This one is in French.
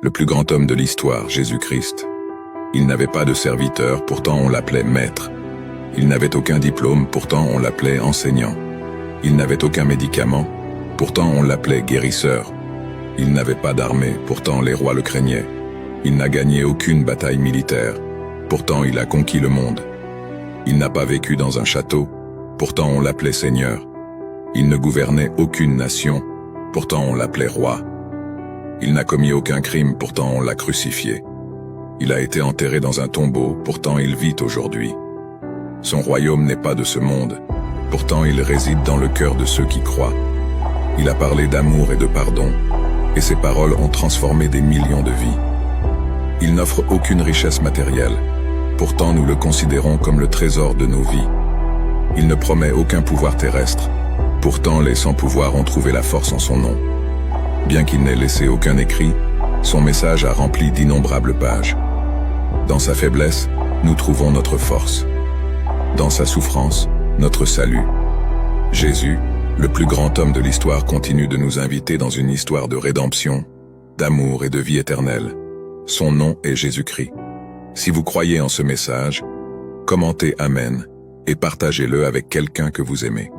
le plus grand homme de l'histoire, Jésus-Christ. Il n'avait pas de serviteur, pourtant on l'appelait maître. Il n'avait aucun diplôme, pourtant on l'appelait enseignant. Il n'avait aucun médicament, pourtant on l'appelait guérisseur. Il n'avait pas d'armée, pourtant les rois le craignaient. Il n'a gagné aucune bataille militaire, pourtant il a conquis le monde. Il n'a pas vécu dans un château, pourtant on l'appelait Seigneur. Il ne gouvernait aucune nation, pourtant on l'appelait roi. Il n'a commis aucun crime, pourtant on l'a crucifié. Il a été enterré dans un tombeau, pourtant il vit aujourd'hui. Son royaume n'est pas de ce monde, pourtant il réside dans le cœur de ceux qui croient. Il a parlé d'amour et de pardon, et ses paroles ont transformé des millions de vies. Il n'offre aucune richesse matérielle, pourtant nous le considérons comme le trésor de nos vies. Il ne promet aucun pouvoir terrestre, pourtant les sans-pouvoirs ont trouvé la force en son nom. Bien qu'il n'ait laissé aucun écrit, son message a rempli d'innombrables pages. Dans sa faiblesse, nous trouvons notre force. Dans sa souffrance, notre salut. Jésus, le plus grand homme de l'histoire, continue de nous inviter dans une histoire de rédemption, d'amour et de vie éternelle. Son nom est Jésus-Christ. Si vous croyez en ce message, commentez Amen et partagez-le avec quelqu'un que vous aimez.